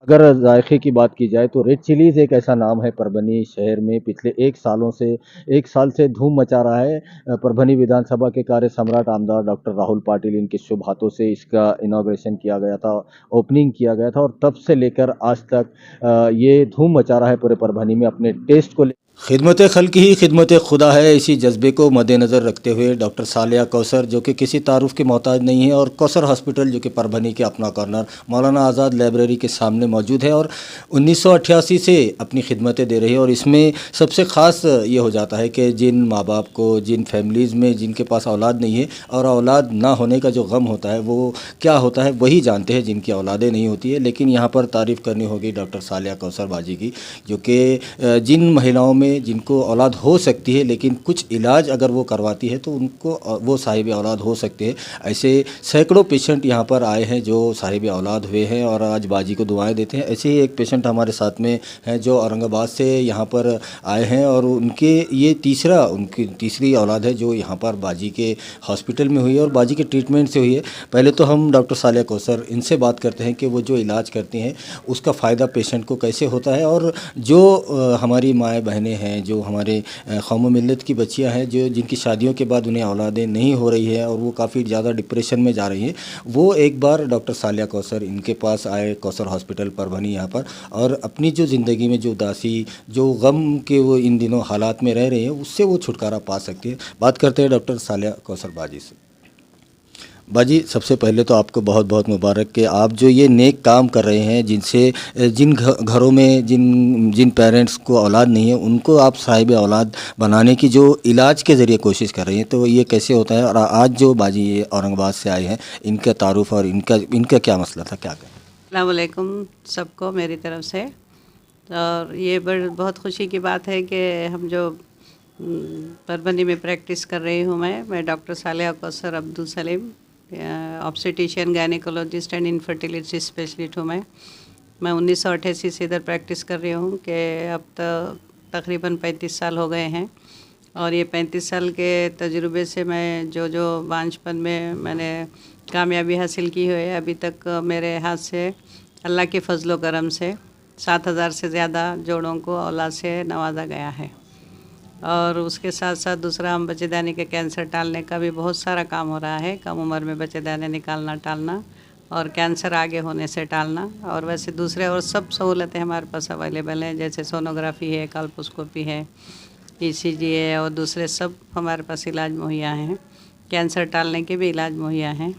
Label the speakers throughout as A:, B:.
A: अगर ज़ायक़े की बात की जाए तो रेड चिलीज़ एक ऐसा नाम है परभनी शहर में पिछले 1 साल से धूम मचा रहा है। परभनी विधानसभा के कार्य सम्राट आमदार डॉक्टर राहुल पाटिल इनके शुभ हाथों से इसका इनॉग्रेशन किया गया था, ओपनिंग किया गया था और तब से लेकर आज तक ये धूम मचा रहा है पूरे परभनी में अपने टेस्ट को ले खिदमत खल्क ही खिदमत खुदा है, इसी जज्बे को मद्देनज़र रखते हुए डॉक्टर सालिया कौसर जो कि किसी तारुफ के मोहताज नहीं है और कौसर हॉस्पिटल जो कि परभनी के अपना कॉर्नर मौलाना आज़ाद लाइब्रेरी के सामने मौजूद है और 1988 से अपनी खिदमतें दे रही है। और इसमें सबसे ख़ास ये हो जाता है कि जिन माँ बाप को, जिन फैमिलीज़ में जिनके पास औलाद नहीं है और औलाद ना होने का जो गम होता है वो क्या होता है वही जानते हैं जिनकी औलादें नहीं होती है। लेकिन यहाँ पर तारीफ़ करनी होगी डॉक्टर सालिया कौसर बाजी की, जो कि जिन महिलाओं में जिनको औलाद हो सकती है लेकिन कुछ इलाज अगर वो करवाती है तो उनको वो साहिब औलाद हो सकते हैं। ऐसे सैकड़ों पेशेंट यहाँ पर आए हैं जो साहिब औलाद हुए हैं और आज बाजी को दुआएं देते हैं। ऐसे ही एक पेशेंट हमारे साथ में हैं जो औरंगाबाद से यहाँ पर आए हैं और उनकी तीसरी औलाद है जो यहाँ पर बाजी के हॉस्पिटल में हुई है और बाजी के ट्रीटमेंट से हुई है। पहले तो हम डॉक्टर सालिया कौसर इनसे बात करते हैं कि वो जो इलाज करती हैं उसका फ़ायदा पेशेंट को कैसे होता है और जो हमारी माएँ बहनें हैं, जो हमारे कौम मिल्लत की बच्चियां हैं जो जिनकी शादियों के बाद उन्हें औलादें नहीं हो रही है और वो काफ़ी ज़्यादा डिप्रेशन में जा रही हैं, वो एक बार डॉक्टर सालिया कौसर इनके पास आए कौसर हॉस्पिटल परभनी यहाँ पर और अपनी जो ज़िंदगी में जो उदासी, जो गम के वो इन दिनों हालात में रह रहे हैं उससे वो छुटकारा पा सकती है। बात करते हैं डॉक्टर सालिया कौसर बाजी से। बाजी, सबसे पहले तो आपको बहुत बहुत मुबारक कि आप जो ये नेक काम कर रहे हैं जिनसे जिन घरों में जिन जिन पेरेंट्स को औलाद नहीं है उनको आप साहिब औलाद बनाने की जो इलाज के ज़रिए कोशिश कर रही हैं, तो ये कैसे होता है? और आज जो बाजी ये औरंगाबाद से आए हैं इनका तारुफ और इनका क्या मसला था, क्या करें?
B: अस्सलाम वालेकुम सबको मेरी तरफ से। और ये बहुत खुशी की बात है कि हम जो परभनी में प्रैक्टिस कर रही हूँ मैं doctor Saliya Kausar Abdul Salim, obstetrician, gynaecologist and infertility specialist हूँ मैं 1988 से इधर प्रैक्टिस कर रही हूँ कि अब तो तकरीबन 35 साल हो गए हैं। और ये 35 साल के तजुर्बे से मैं जो बांझपन में मैंने कामयाबी हासिल की है अभी तक मेरे हाथ से अल्लाह के फजलो करम से 7000 से ज़्यादा जोड़ों को औलाद से नवाजा गया है। और उसके साथ साथ दूसरा हम बच्चेदानी के कैंसर टालने का भी बहुत सारा काम हो रहा है, कम उम्र में बच्चेदानी निकालना टालना और कैंसर आगे होने से टालना। और वैसे दूसरे और सब सहूलतें हमारे पास अवेलेबल हैं, जैसे सोनोग्राफी है, कल्पोस्कोपी है, ECG है और दूसरे सब हमारे पास इलाज मुहैया हैं। कैंसर टालने के भी इलाज मुहैया हैं।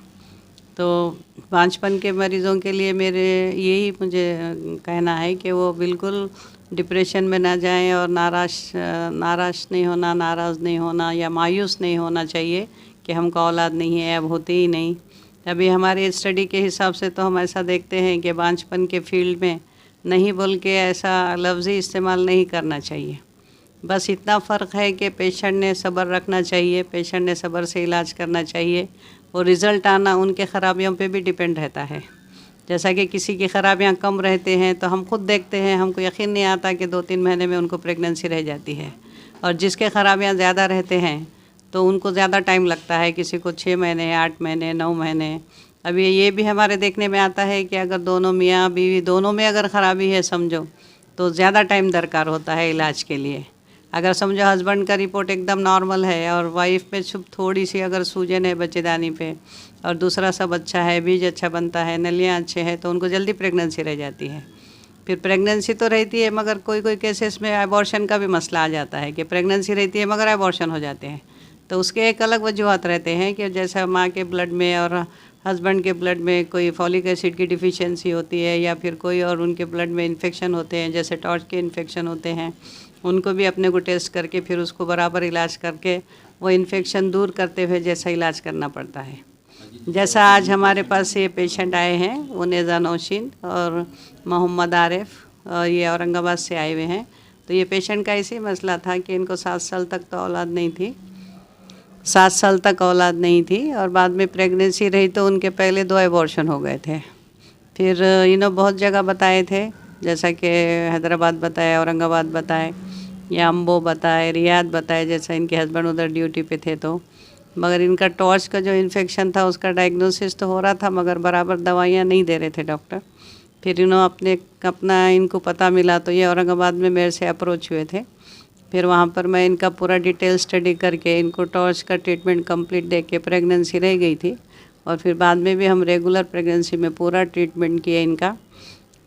B: तो बांझपन के मरीज़ों के लिए मेरे यही मुझे कहना है कि वो बिल्कुल डिप्रेशन में ना जाएं और नाराज़ नहीं होना, नाराज़ नहीं होना या मायूस नहीं होना चाहिए कि हमको औलाद नहीं है, अब होती ही नहीं। अभी हमारे स्टडी के हिसाब से तो हम ऐसा देखते हैं कि बांझपन के फील्ड में नहीं बोल के ऐसा लफ्ज़ ही इस्तेमाल नहीं करना चाहिए। बस इतना फ़र्क है कि पेशेंट ने सब्र रखना चाहिए, पेशेंट ने सब्र से इलाज करना चाहिए और रिज़ल्ट आना उनके ख़राबियों पे भी डिपेंड रहता है। जैसा कि किसी की ख़राबियाँ कम रहते हैं तो हम खुद देखते हैं, हमको यकीन नहीं आता कि 2-3 महीने में उनको प्रेगनेंसी रह जाती है। और जिसके ख़राबियाँ ज़्यादा रहते हैं तो उनको ज़्यादा टाइम लगता है, किसी को 6 महीने, 8 महीने, 9 महीने। अभी ये भी हमारे देखने में आता है कि अगर दोनों मियाँ बीवी दोनों में अगर ख़राबी है समझो तो ज़्यादा टाइम दरकार होता है इलाज के लिए। अगर समझो हस्बैंड का रिपोर्ट एकदम नॉर्मल है और वाइफ में शुभ थोड़ी सी अगर सूजन है बच्चेदानी पे और दूसरा सब अच्छा है, बीज अच्छा बनता है, नलियाँ अच्छे हैं, तो उनको जल्दी प्रेगनेंसी रह जाती है। फिर प्रेगनेंसी तो रहती है मगर कोई केसेस में अबॉर्शन का भी मसला आ जाता है कि प्रेगनेंसी रहती है मगर अबॉर्शन हो जाते हैं। तो उसके एक अलग वजूहत रहते हैं कि जैसा माँ के ब्लड में और हस्बैंड के ब्लड में कोई फॉलिक एसिड की डिफिशियंसी होती है या फिर कोई और उनके ब्लड में इन्फेक्शन होते हैं, जैसे टॉर्च के इन्फेक्शन होते हैं, उनको भी अपने को टेस्ट करके फिर उसको बराबर इलाज करके वो इन्फेक्शन दूर करते हुए जैसा इलाज करना पड़ता है। जैसा आज हमारे पास ये पेशेंट आए हैं उनेज़ा नौशीन और मोहम्मद आरिफ और ये औरंगाबाद से आए हुए हैं। तो ये पेशेंट का इसी मसला था कि इनको 7 साल तक तो औलाद नहीं थी, 7 साल तक औलाद नहीं थी और बाद में प्रेगनेंसी रही तो उनके पहले 2 एबॉर्शन हो गए थे। फिर इन्होंने बहुत जगह बताए थे, जैसा कि हैदराबाद बताए, औरंगाबाद बताए या अम्बो बताए, रियाद बताए, जैसा इनके हस्बैंड उधर ड्यूटी पे थे तो। मगर इनका टॉर्च का जो इन्फेक्शन था उसका डायग्नोसिस तो हो रहा था मगर बराबर दवाइयाँ नहीं दे रहे थे डॉक्टर। फिर इन्होंने अपना इनको पता मिला तो ये औरंगाबाद में मेरे से अप्रोच हुए थे। फिर वहाँ पर मैं इनका पूरा डिटेल स्टडी करके इनको टॉर्च का ट्रीटमेंट कंप्लीट दे के प्रेगनेंसी रह गई थी, और फिर बाद में भी हम रेगुलर प्रेगनेंसी में पूरा ट्रीटमेंट किया इनका।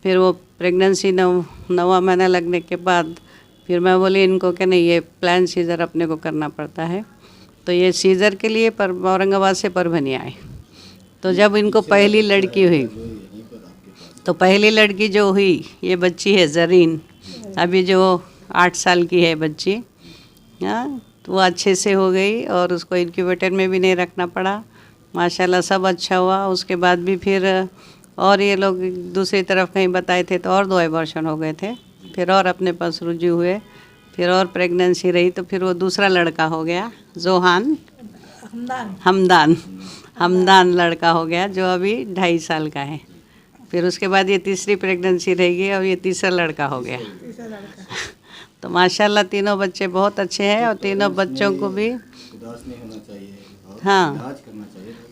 B: फिर वो प्रेगनेंसी 9वां महीना लगने के बाद फिर मैं बोली इनको कि नहीं, ये प्लान सीज़र अपने को करना पड़ता है। तो ये सीज़र के लिए औरंगाबाद से परभनी आए। तो जब इनको पहली लड़की हुई, तो पहली लड़की जो हुई ये बच्ची है ज़रीन, अभी जो 8 साल की है बच्ची। हाँ, तो वो अच्छे से हो गई और उसको इनक्यूबेटर में भी नहीं रखना पड़ा, माशाल्लाह सब अच्छा हुआ। उसके बाद भी फिर और ये लोग दूसरी तरफ कहीं बताए थे तो और 2 एबॉर्शन हो गए थे। फिर और अपने पास रुजू हुए, फिर और प्रेगनेंसी रही, तो फिर वो दूसरा लड़का हो गया जोहान हमदान लड़का हो गया जो अभी 2.5 साल का है। फिर उसके बाद ये तीसरी प्रेगनेंसी रहेगी और ये तीसरा लड़का हो गया। तो माशाल्लाह तीनों बच्चे बहुत अच्छे हैं और तीनों बच्चों को भी
A: उदास नहीं होना चाहिए और
B: हाँ
A: इलाज करना चाहिए, तो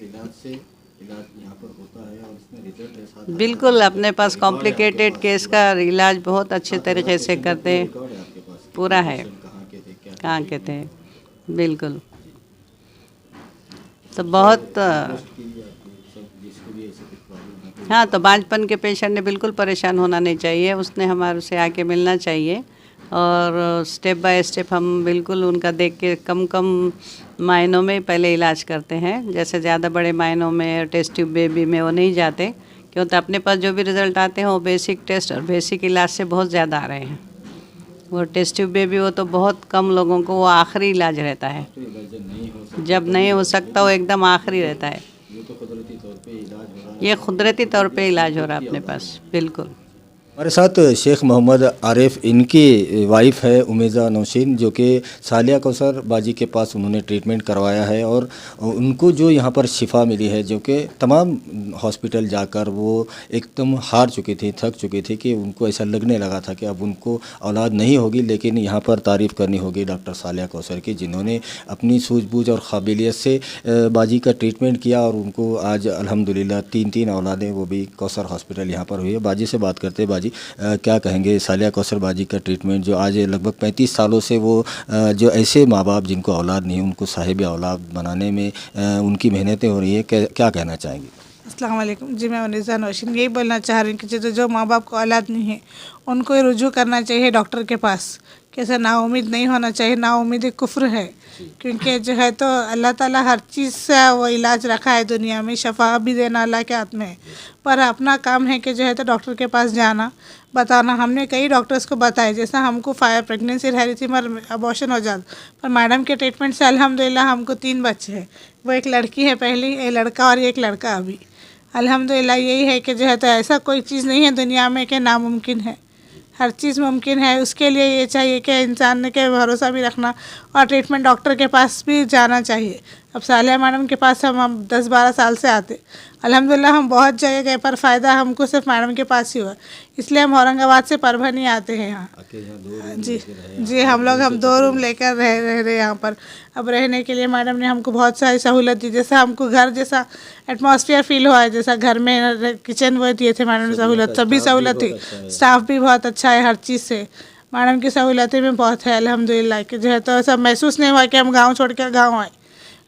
A: इलाज यहाँ पर होता है और इसमें रिजल्ट ऐसा
B: बिल्कुल अपने पास कॉम्प्लिकेटेड केस का इलाज बहुत अच्छे तरीके से करते हैं,
A: रिकॉर्ड है आपके पास
B: पूरा है।
A: कहाँ के थे क्या
B: कहाँ के थे, बिल्कुल। तो बहुत
A: जिसको भी ऐसे कुछ प्रॉब्लम है
B: हाँ, तो बांझपन के पेशेंट ने बिल्कुल परेशान होना नहीं चाहिए, उसने हमारे से आके मिलना चाहिए। और स्टेप बाय स्टेप हम बिल्कुल उनका देख के कम मायनों में पहले इलाज करते हैं। जैसे ज़्यादा बड़े मायनों में टेस्ट ट्यूब बेबी में वो नहीं जाते, क्योंकि अपने पास जो भी रिज़ल्ट आते हैं वो बेसिक टेस्ट और बेसिक इलाज से बहुत ज़्यादा आ रहे हैं। वो टेस्ट ट्यूब बेबी वो तो बहुत कम लोगों को वो आखिरी इलाज रहता है, जब नहीं हो सकता वो एकदम आखिरी रहता है।
A: ये तो कुदरती तौर पे इलाज हो रहा है।
B: ये कुदरती तौर पे इलाज हो रहा है अपने पास, बिल्कुल।
A: हमारे साथ शेख मोहम्मद आरिफ, इनकी वाइफ है उमेज़ा नौशीन, जो कि सालिया कौसर बाजी के पास उन्होंने ट्रीटमेंट करवाया है और उनको जो यहाँ पर शिफा मिली है, जो कि तमाम हॉस्पिटल जाकर वो एकदम हार चुकी थी, थक चुकी थी कि उनको ऐसा लगने लगा था कि अब उनको औलाद नहीं होगी। लेकिन यहाँ पर तारीफ़ करनी होगी डॉक्टर सालिया कौसर की, जिन्होंने अपनी सूझबूझ और काबिलियत से बाजी का ट्रीटमेंट किया और उनको आज अल्हम्दुलिल्लाह 3 औलादें वो भी कौसर हॉस्पिटल यहाँ पर हुई है। बाजी से बात करते हैं। बाजी, क्या कहेंगे सालिया कौसर बाजी का ट्रीटमेंट जो आज लगभग 35 सालों से वो जो ऐसे माँ बाप जिनको औलाद नहीं, उनको साहिब औलाद बनाने में उनकी मेहनतें हो रही है, क्या कहना चाहेंगे?
C: अस्सलाम वालेकुम जी, मैं उमेज़ा नौशीन यही बोलना चाह रही हूँ कि जो माँ बाप को औलाद नहीं है उनको ही रुजू करना चाहिए डॉक्टर के पास। कैसे नाउम्मीद नहीं होना चाहिए, नाउम्मीद कुफ्र है, क्योंकि जो है तो अल्लाह ताला हर चीज़ से वो इलाज रखा है दुनिया में, शफा भी देना अल्लाह के हाथ में है। पर अपना काम है कि जो है तो डॉक्टर के पास जाना, बताना। हमने कई डॉक्टर्स को बताया, जैसा हमको प्रेगनेंसी रह रही थी मगर अबॉर्शन हो जाता, पर मैडम के ट्रीटमेंट से अल्हम्दुलिल्लाह हमको 3 बच्चे हैं। वो एक लड़की है पहली, एक लड़का और एक लड़का अभी। अल्हम्दुलिल्लाह यही है कि जो है तो ऐसा कोई चीज़ नहीं है दुनिया में कि नामुमकिन है, हर चीज़ मुमकिन है। उसके लिए ये चाहिए कि इंसान के भरोसा भी रखना और ट्रीटमेंट डॉक्टर के पास भी जाना चाहिए। अब सालिया मैडम के पास हम 10-12 साल से आते, अल्हम्दुलिल्लाह हम बहुत जगह गए पर फ़ायदा हमको सिर्फ मैडम के पास ही हुआ, इसलिए हम औरंगाबाद से परभनी आते हैं यहाँ। जी हम 2 रूम लेकर रह रहे यहाँ पर। अब रहने के लिए मैडम ने हमको बहुत सारी सहूलत दी, जैसा हमको घर जैसा एटमॉस्फेयर फील हुआ है, जैसा घर में किचन वो दिए थे मैडम ने सहूलत, सभी सहूलत थी, स्टाफ भी बहुत अच्छा है, हर चीज़ से मैडम की सहूलतें भी बहुत है अल्हम्दुलिल्लाह। कि जो है तो ऐसा महसूस नहीं हुआ कि हम गाँव छोड़ कर गाँव आए,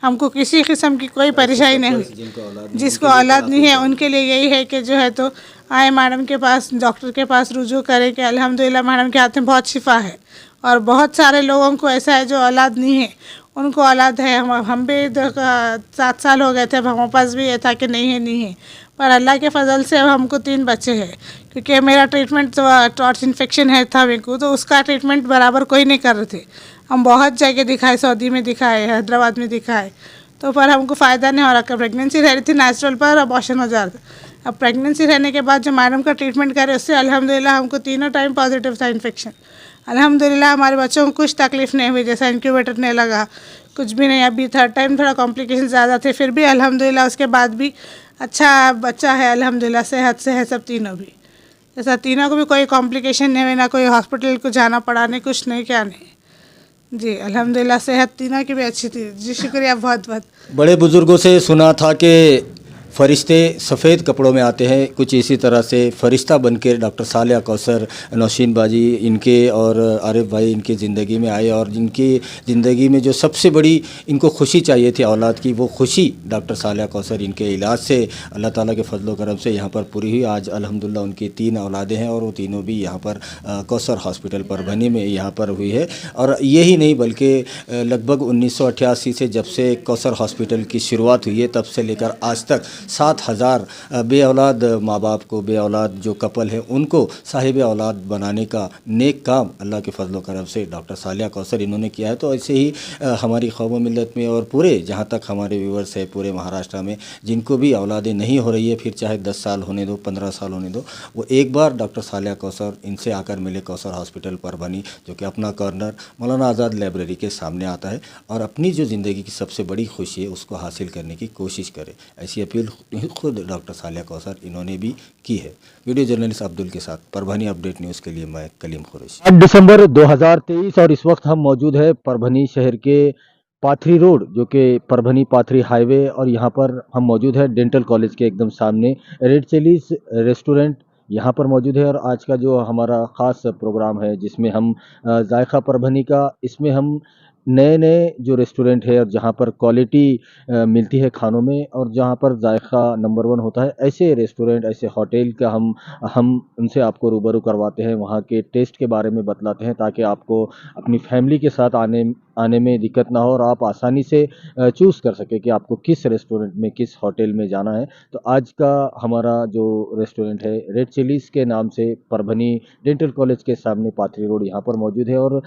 C: हमको किसी किस्म की कोई परेशानी नहीं हुई। जिसको औलाद नहीं है उनके लिए यही है कि जो है तो आए मैडम के पास, डॉक्टर के पास रुजू करें कि अल्हम्दुलिल्लाह मैडम के हाथ में बहुत शिफा है। और बहुत सारे लोगों को ऐसा है जो औलाद नहीं है, उनको औलाद है। हम भी 7 साल हो गए थे, अब हमारे पास भी ये था कि नहीं है, पर अल्लाह के फजल से अब हमको 3 बच्चे हैं। क्योंकि मेरा ट्रीटमेंट तो टॉर्च इन्फेक्शन है था मेरे को, तो उसका ट्रीटमेंट बराबर कोई नहीं कर रहे थे। हम बहुत जगह दिखाए, सऊदी में दिखाए, हैदराबाद में दिखाए, तो पर हमको फ़ायदा नहीं हो रहा। प्रेगनेंसी रह रही थी नेचुरल, पर अबॉर्शन हो जा रहा था। अब प्रेगनेंसी रहने के बाद जो मैडम का ट्रीटमेंट करे उससे अल्हम्दुलिल्लाह हमको 3 टाइम पॉजिटिव था इन्फेक्शन। अल्हम्दुलिल्लाह हमारे बच्चों को कुछ तकलीफ़ नहीं हुई, जैसा इंक्यूबेटर नहीं लगा, कुछ भी नहीं। अभी 3rd टाइम थोड़ा कॉम्प्लिकेशन ज़्यादा थे, फिर भी अल्हम्दुलिल्लाह उसके बाद भी अच्छा बच्चा है अल्हम्दुलिल्लाह, सेहत से है सब तीनों भी। जैसा तीनों को भी कोई कॉम्प्लिकेशन नहीं हुई, ना कोई हॉस्पिटल को जाना पड़ा, नहीं कुछ नहीं, क्या नहीं। जी अल्हम्दुलिल्लाह सेहत तीनों की भी अच्छी थी। जी शुक्रिया बहुत बहुत।
A: बड़े बुज़ुर्गों से सुना था कि फरिश्ते सफ़ेद कपड़ों में आते हैं, कुछ इसी तरह से फरिश्ता बन के डॉक्टर सालेहा कौसर, नौशीन बाजी इनके और आरिफ भाई इनकी ज़िंदगी में आए और जिनकी ज़िंदगी में जो सबसे बड़ी इनको खुशी चाहिए थी औलाद की, वो खुशी डॉक्टर सालेहा कौसर इनके इलाज से अल्लाह ताला के फजल करम से यहाँ पर पूरी हुई। आज अल्हम्दुलिल्लाह उनकी 3 औलादें हैं और वो तीनों भी यहाँ पर कौसर हॉस्पिटल परभनी में यहाँ पर हुई है। और यही नहीं बल्कि लगभग 1988 से जब से कौसर हॉस्पिटल की शुरुआत हुई है तब से लेकर आज तक 7,000 बे औलाद माँ बाप को, बे औलाद जो कपल है उनको साहिब औलाद बनाने का नेक काम अल्लाह के फजल करम से डॉक्टर सालेहा कौसर इन्होंने किया है। तो ऐसे ही हमारी कौम मिल्लत में और पूरे जहाँ तक हमारे व्यूवर्स है पूरे महाराष्ट्र में जिनको भी औलादें नहीं हो रही है, फिर चाहे 10 साल होने दो, 15 साल होने दो, वो एक बार डॉक्टर सालेहा कौसर इनसे आकर मिले कौसर हॉस्पिटल परभनी, जो कि अपना कॉर्नर मौलाना आज़ाद लाइब्रेरी के सामने आता है, और अपनी जो ज़िंदगी की सबसे बड़ी खुशी है उसको हासिल करने की कोशिश करे। ऐसी अपील खुद डॉक्टर सालेहा कौसर इन्होंने भी की है। वीडियो जर्नलिस्ट अब्दुल के साथ परभनी अपडेट न्यूज़ के लिए मैं कलीम कुरैशी। 8 दिसंबर 2023 और इस वक्त हम मौजूद है परभनी शहर के पाथरी रोड, जो कि परभनी पाथरी हाईवे, और यहाँ पर हम मौजूद है डेंटल कॉलेज के एकदम सामने रेड चिलीज रेस्टोरेंट यहाँ पर मौजूद है। और आज का जो हमारा ख़ास प्रोग्राम है जिसमें हम जायका परभनी का, इसमें हम नए नए जो रेस्टोरेंट है और जहाँ पर क्वालिटी मिलती है खानों में और जहाँ पर जायका नंबर 1 होता है, ऐसे रेस्टोरेंट ऐसे होटल का हम उनसे आपको रूबरू करवाते हैं, वहाँ के टेस्ट के बारे में बतलाते हैं ताकि आपको अपनी फैमिली के साथ आने में दिक्कत ना हो और आप आसानी से चूज़ कर सकें कि आपको किस रेस्टोरेंट में किस होटल में जाना है। तो आज का हमारा जो रेस्टोरेंट है रेड चिलीज़ के नाम से परभनी डेंटल कॉलेज के सामने पाथरी रोड यहाँ पर मौजूद है। और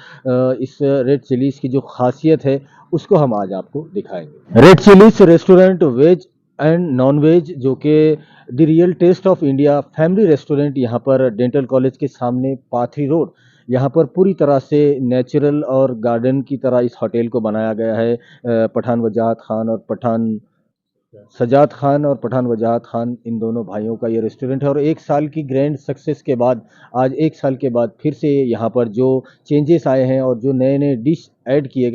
A: इस रेड चिलीज़ की जो खासियत है उसको हम आज आपको दिखाएंगे। Red Chillies restaurant veg and non veg, जो कि the real taste of India family restaurant यहाँ पर डेंटल कॉलेज के सामने पाथरी रोड, यहाँ पर पूरी तरह से नेचुरल और गार्डन की तरह इस होटल को बनाया गया है। पठान वजाहत खान और पठान सजाद खान और पठान वजाहत खान, इन दोनों भाइयों का ये रेस्टोरेंट है। और 1 साल की ग्रैंड सक्सेस के बाद आज 1 साल के बाद फिर से यहाँ पर जो चेंजेस आए हैं और जो नए नए डिश ऐड किए गए